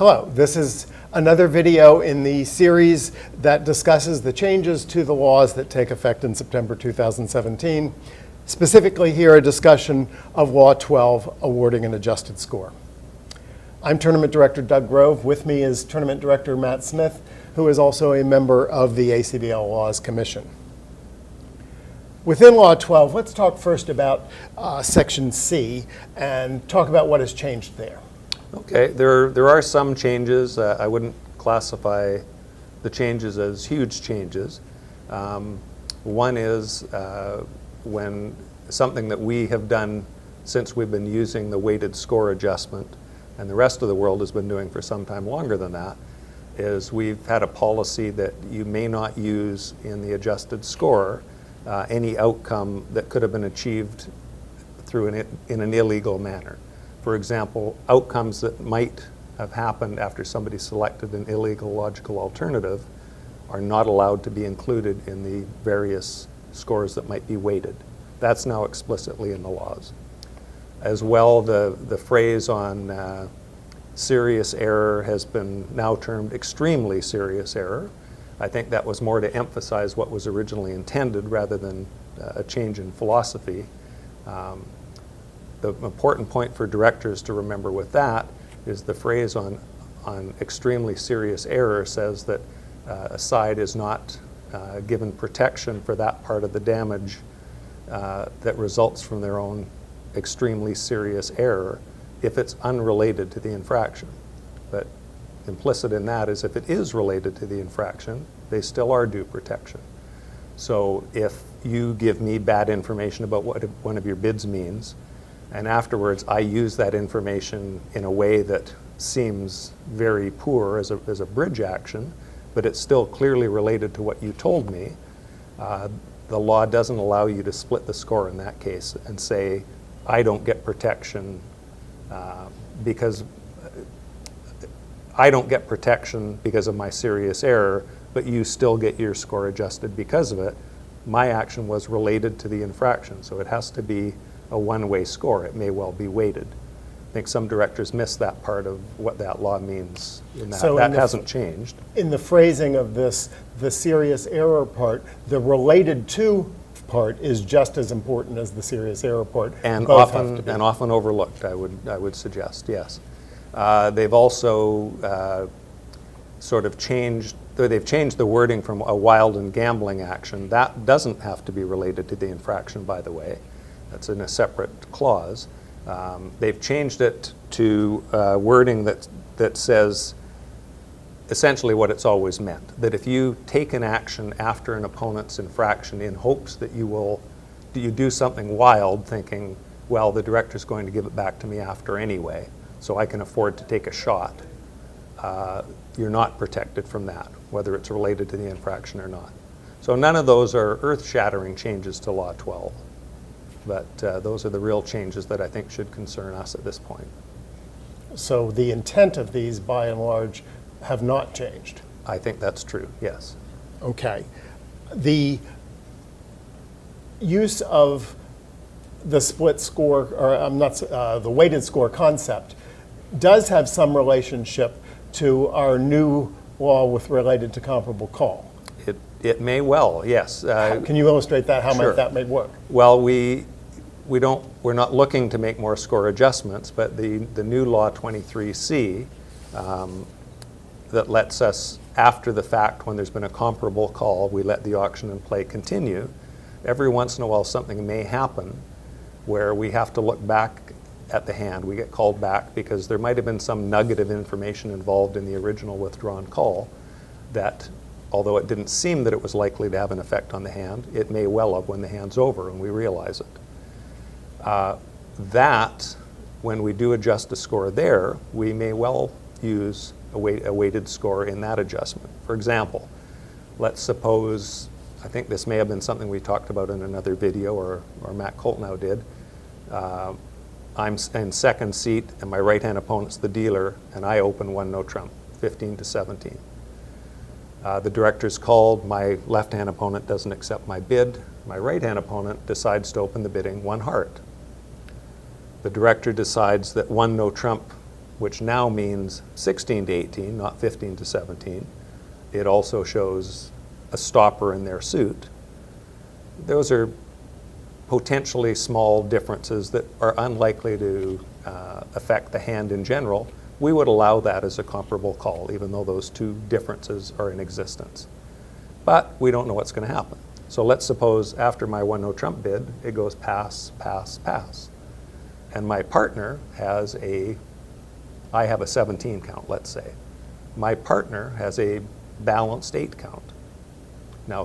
Hello, this is another video in the series that discusses the changes to the laws that take effect in September 2017. Specifically here, a discussion of Law 12, awarding an adjusted score. I'm Tournament Director Doug Grove. With me is Tournament Director Matt Smith, who is also a member of the ACBL Laws Commission. Within Law 12, let's talk first about Section C and talk about what has changed there. Okay, there are some changes. I wouldn't classify the changes as huge changes. One is when something that we have done since we've been using the weighted score adjustment, and the rest of the world has been doing for some time longer than that, is we've had a policy that you may not use in the adjusted score any outcome that could have been achieved through in an illegal manner. For example, outcomes that might have happened after somebody selected an illegal logical alternative are not allowed to be included in the various scores that might be weighted. That's now explicitly in the laws. As well, the phrase on serious error has been now termed extremely serious error. I think that was more to emphasize what was originally intended rather than a change in philosophy. The important point for directors to remember with that is the phrase on extremely serious error says that a side is not given protection for that part of the damage that results from their own extremely serious error if it's unrelated to the infraction. But implicit in that is if it is related to the infraction, they still are due protection. So if you give me bad information about what one of your bids means, and afterwards I use that information in a way that seems very poor as a bridge action, but it's still clearly related to what you told me, the law doesn't allow you to split the score in that case and say, I don't get protection because of my serious error, but you still get your score adjusted because of it. My action was related to the infraction, so it has to be a one-way score. It may well be weighted. I think some directors miss that part of what that law means. That hasn't changed. In the phrasing of this, the serious error part, the related to part is just as important as the serious error part. And often overlooked, I would suggest, yes. They've also sort of changed, they've changed the wording from a wild and gambling action. That doesn't have to be related to the infraction, by the way. That's in a separate clause. They've changed it to wording that says essentially what it's always meant, that if you take an action after an opponent's infraction in hopes that you do something wild, thinking, well, the director's going to give it back to me after anyway, so I can afford to take a shot, you're not protected from that, whether it's related to the infraction or not. So none of those are earth-shattering changes to Law 12. But those are the real changes that I think should concern us at this point. So the intent of these, by and large, have not changed? I think that's true, yes. Okay. The use of the split score, or the weighted score concept, does have some relationship to our new law related to comparable call. It may well, yes. Can you illustrate that? How sure. might that work? Well, we're not looking to make more score adjustments, but the new Law 23C that lets us, after the fact, when there's been a comparable call, we let the auction and play continue. Every once in a while, something may happen where we have to look back at the hand. We get called back because there might have been some nugget of information involved in the original withdrawn call that, although it didn't seem that it was likely to have an effect on the hand, it may well have when the hand's over and we realize it. That, when we do adjust a score there, we may well use a weighted score in that adjustment. For example, let's suppose, I think this may have been something we talked about in another video, or Matt Coltnow did. I'm in second seat and my right-hand opponent's the dealer, and I open one no trump, 15-17. The director's called, my left-hand opponent doesn't accept my bid, my right-hand opponent decides to open the bidding one heart. The director decides that one no trump which now means 16 to 18, not 15 to 17. It also shows a stopper in their suit. Those are potentially small differences that are unlikely to affect the hand in general. We would allow that as a comparable call, even though those two differences are in existence. But we don't know what's going to happen. So let's suppose after my one no trump bid, it goes pass, pass, pass. And my partner has I have a 17 count, let's say. My partner has a balanced 8 count. Now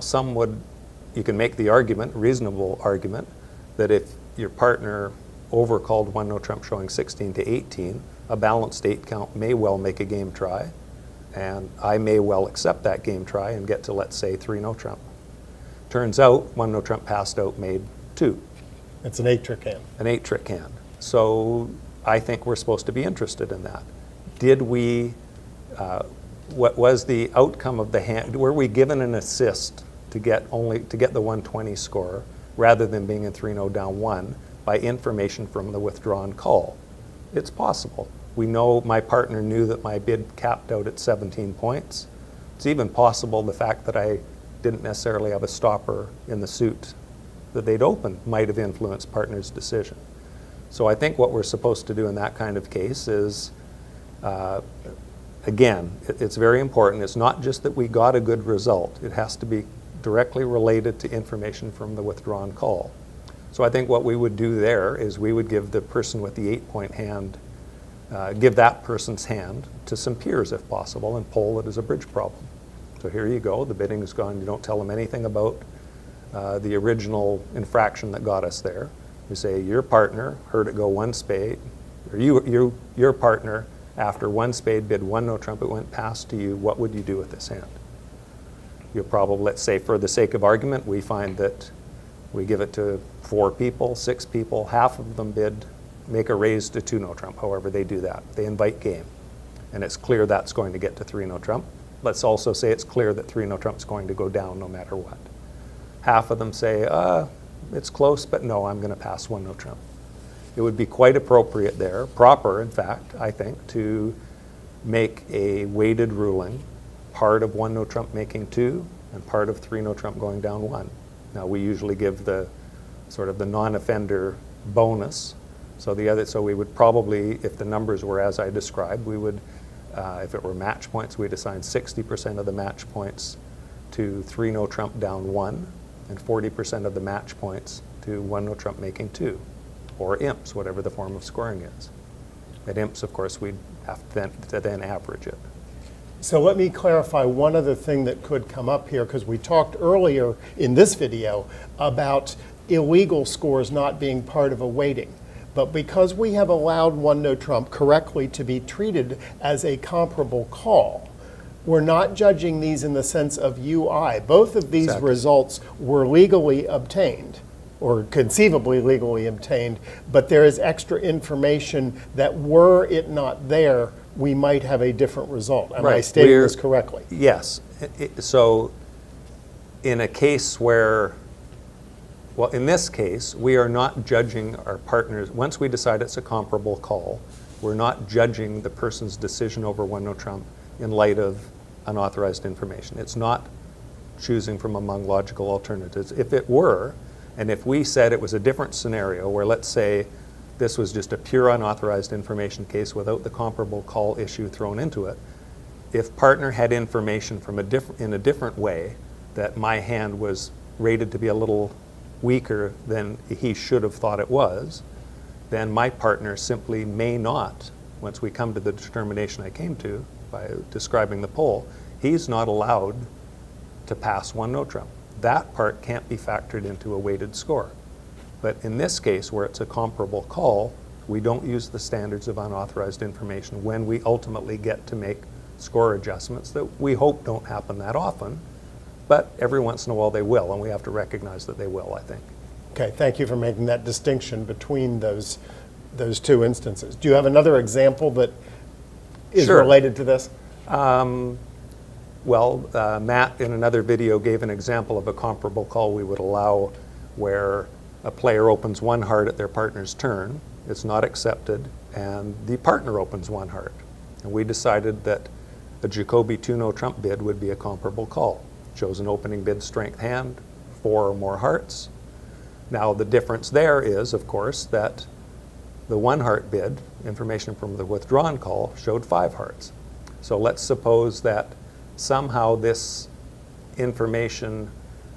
you can make the argument, reasonable argument, that if your partner overcalled one no trump showing 16 to 18, a balanced 8 count may well make a game try, and I may well accept that game try and get to, let's say, 3 no trump. Turns out, one no trump passed out made 2. It's an 8-trick hand. An 8-trick hand. So I think we're supposed to be interested in that. Did we, what was the outcome of the hand? Were we given an assist to get the 120 score rather than being in 3-0 down 1 by information from the withdrawn call? It's possible. We know my partner knew that my bid capped out at 17 points. It's even possible the fact that I didn't necessarily have a stopper in the suit that they'd opened might have influenced partner's decision. So I think what we're supposed to do in that kind of case is, again, it's very important. It's not just that we got a good result. It has to be directly related to information from the withdrawn call. So I think what we would do there is we would give the person with the 8-point hand, give that person's hand to some peers if possible and poll it as a bridge problem. So here you go, the bidding is gone. You don't tell them anything about the original infraction that got us there. You say your partner heard it go 1 spade, or your partner after 1 spade bid 1 no trump, it went past to you. What would you do with this hand? You'll probably, let's say for the sake of argument, we find that we give it to 4 people, 6 people, half of them make a raise to 2 no trump, however they do that. They invite game. And it's clear that's going to get to 3 no trump. Let's also say it's clear that 3 no trump is going to go down no matter what. Half of them say, it's close, but no, I'm going to pass 1 no trump. It would be quite appropriate there, proper in fact, I think, to make a weighted ruling, part of 1 no trump making 2 and part of 3 no trump going down 1. Now we usually give the sort of the non-offender bonus. So we would probably, if the numbers were as I described, we would, if it were match points, we'd assign 60% of the match points to 3 no trump down 1 and 40% of the match points to 1 no trump making 2, or imps, whatever the form of scoring is. At imps, of course, we'd have to then average it. So let me clarify one other thing that could come up here, because we talked earlier in this video about illegal scores not being part of a weighting. But because we have allowed 1 no trump correctly to be treated as a comparable call, we're not judging these in the sense of UI. Both of these Exactly. results were legally obtained, or conceivably legally obtained, but there is extra information that were it not there, we might have a different result. Am I Right. stating this correctly? Yes. So in a case where, well, in this case, we are not judging our partners. Once we decide it's a comparable call, we're not judging the person's decision over 1 no trump in light of unauthorized information. It's not choosing from among logical alternatives. If it were, and if we said it was a different scenario where, let's say, this was just a pure unauthorized information case without the comparable call issue thrown into it, if partner had information from in a different way that my hand was rated to be a little weaker than he should have thought it was, then my partner simply may not, once we come to the determination I came to by describing the poll, he's not allowed to pass 1 no trump. That part can't be factored into a weighted score. But in this case, where it's a comparable call, we don't use the standards of unauthorized information when we ultimately get to make score adjustments that we hope don't happen that often, but every once in a while they will, and we have to recognize that they will, I think. Okay, thank you for making that distinction between those two instances. Do you have another example that is Sure. related to this? Matt in another video gave an example of a comparable call we would allow where a player opens 1 heart at their partner's turn it's not accepted, and the partner opens one heart. And we decided that a Jacoby 2-no trump bid would be a comparable call. Chose an opening bid strength hand, 4 or more hearts. Now the difference there is, of course, that the 1 heart bid, information from the withdrawn call, showed 5 hearts. So let's suppose that somehow this information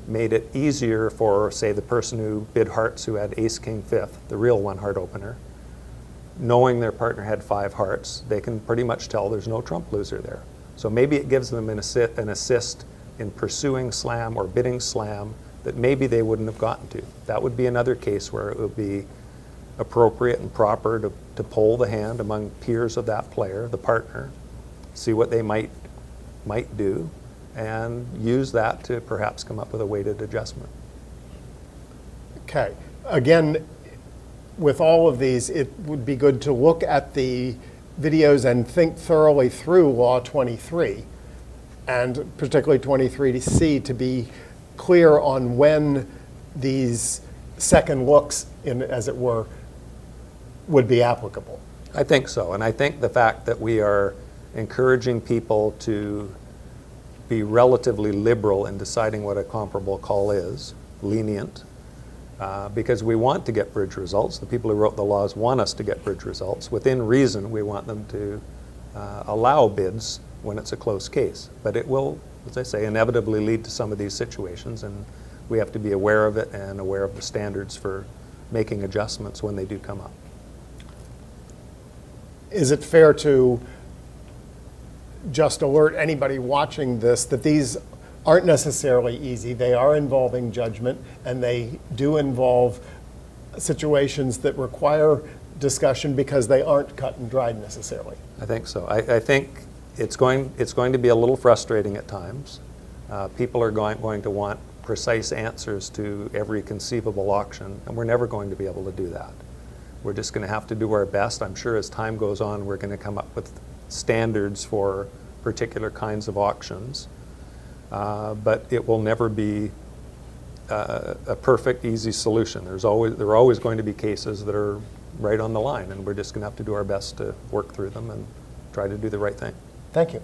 made it easier for, say, the person who bid hearts who had ace king 5th, the real 1 heart opener, knowing their partner had 5 hearts, they can pretty much tell there's no trump loser there. So maybe it gives them an assist in pursuing slam or bidding slam that maybe they wouldn't have gotten to. That would be another case where it would be appropriate and proper to poll the hand among peers of that player, the partner, see what they might do, and use that to perhaps come up with a weighted adjustment. Okay. Again, with all of these, it would be good to look at the videos and think thoroughly through Law 23, and particularly 23C, to be clear on when these second looks, as it were, would be applicable. I think so, and I think the fact that we are encouraging people to be relatively liberal in deciding what a comparable call is, lenient, because we want to get bridge results. The people who wrote the laws want us to get bridge results. Within reason, we want them to allow bids when it's a close case. But it will, as I say, inevitably lead to some of these situations, and we have to be aware of it and aware of the standards for making adjustments when they do come up. Is it fair to just alert anybody watching this that these aren't necessarily easy? They are involving judgment, and they do involve situations that require discussion because they aren't cut and dried necessarily. I think so. I think it's going to be a little frustrating at times. People are going to want precise answers to every conceivable auction, and we're never going to be able to do that. We're just going to have to do our best. I'm sure as time goes on, we're going to come up with standards for particular kinds of auctions, but it will never be a perfect, easy solution. There are always going to be cases that are right on the line, and we're just going to have to do our best to work through them and try to do the right thing. Thank you.